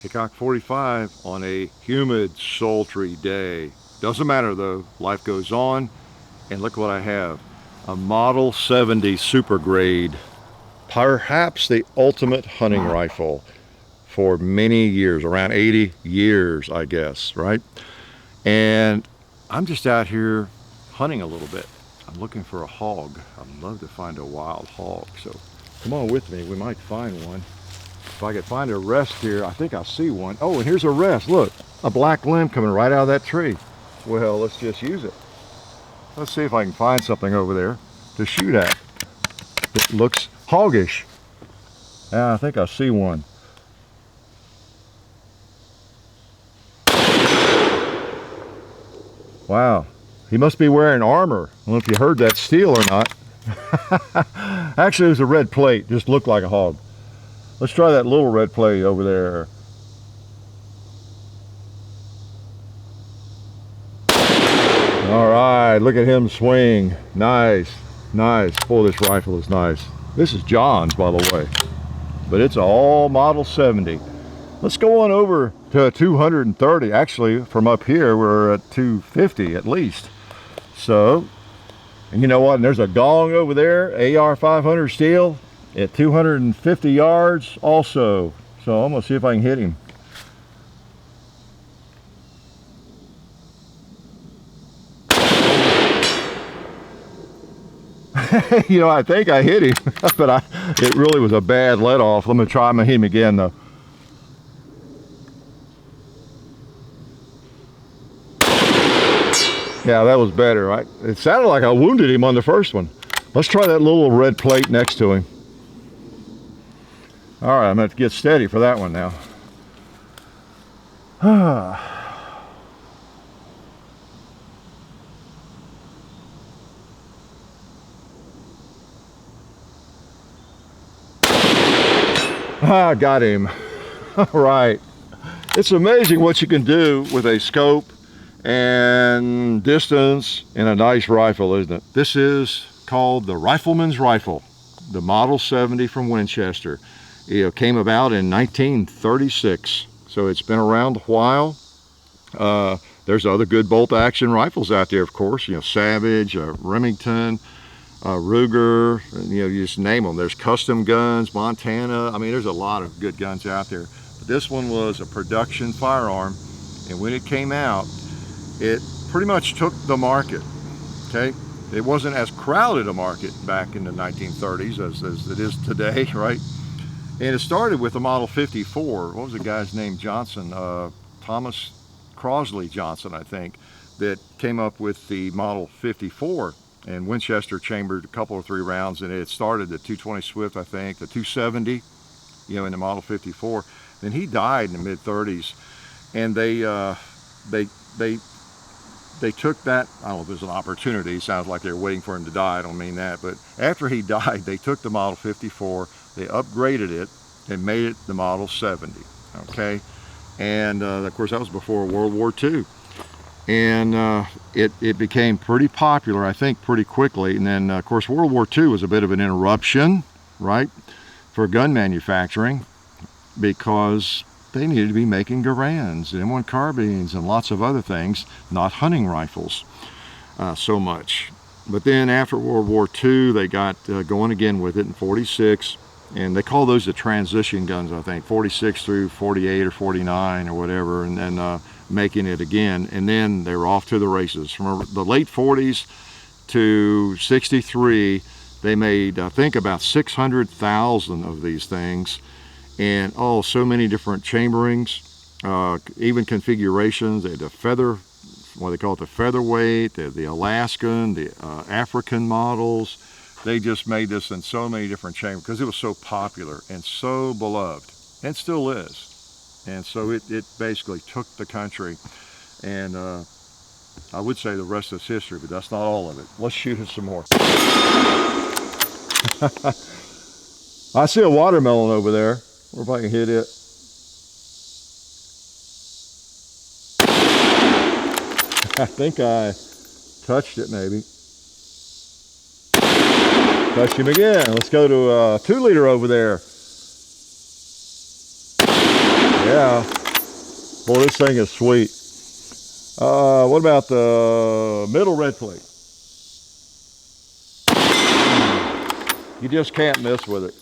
Hickok45 on a humid, sultry day. Doesn't matter though, life goes on. And look what I have, a Model 70 Super Grade, perhaps the ultimate hunting rifle for many years, around 80 years, I guess, right? And I'm just out here hunting a little bit. I'm looking for a hog. I'd love to find a wild hog, so come on with me, we might find one. If I could find a rest here, I think I see one. Oh, and here's a rest. Look, a black limb coming right out of that tree. Well, let's just use it. Let's see if I can find something over there to shoot at. It looks hoggish. Yeah, I think I see one. Wow, he must be wearing armor. I don't know if you heard that steel or not. Actually, it was a red plate, just looked like a hog. Let's try that little red plate over there. All right, look at him swing. Nice, nice. Boy, this rifle is nice. This is John's, by the way, but it's all Model 70. Let's go on over to 230. Actually, from up here, we're at 250 at least. So, and you know what? And there's a gong over there, AR 500 steel at 250 yards also. So I'm gonna see if I can hit him. You know, I think I hit him, but it really was a bad let off. Let me try him and hit him again though. Yeah, that was better, right? It sounded like I wounded him on the first one. Let's try that little red plate next to him. All right, I'm gonna have to get steady for that one now. Ah, got him. All right. It's amazing what you can do with a scope and distance in a nice rifle, isn't it? This is called the Rifleman's Rifle, the Model 70 from Winchester. It came about in 1936, so it's been around a while. There's other good bolt action rifles out there, of course, you know, Savage, Remington, Ruger, you know, you just name them. There's custom guns, Montana. I mean, there's a lot of good guns out there. But this one was a production firearm, and when it came out, it pretty much took the market, okay? It wasn't as crowded a market back in the 1930s as it is today, right? And it started with the Model 54. What was the guy's name? Johnson, Thomas Crosley Johnson, I think, that came up with the Model 54. And Winchester chambered a couple or three rounds, and it started the 220 Swift, I think, the 270, you know, in the Model 54. Then he died in the mid-30s, and they took that, I don't know if it was an opportunity, it sounds like they were waiting for him to die, I don't mean that, but after he died, they took the Model 54, they upgraded it, and made it the Model 70, okay? And of course, that was before World War II. And it became pretty popular, I think, pretty quickly. And then, of course, World War II was a bit of an interruption, right, for gun manufacturing, because they needed to be making Garands and M1 carbines and lots of other things, not hunting rifles so much. But then after World War II, they got going again with it in 46, and they call those the transition guns, I think, 46 through 48 or 49 or whatever, and then making it again, and then they were off to the races. From the late 40s to 63, they made, I think, about 600,000 of these things, and oh, so many different chamberings, even configurations. They had the feather, what they call it, the featherweight, the Alaskan, the African models. They just made this in so many different chambers because it was so popular and so beloved, and still is. And so it basically took the country, and I would say the rest is history, but that's not all of it. Let's shoot it some more. I see a watermelon over there. Wonder if I can hit it. I think I touched it maybe. Touched him again. Let's go to a 2-liter over there. Yeah. Boy, this thing is sweet. What about the middle red plate? You just can't miss with it.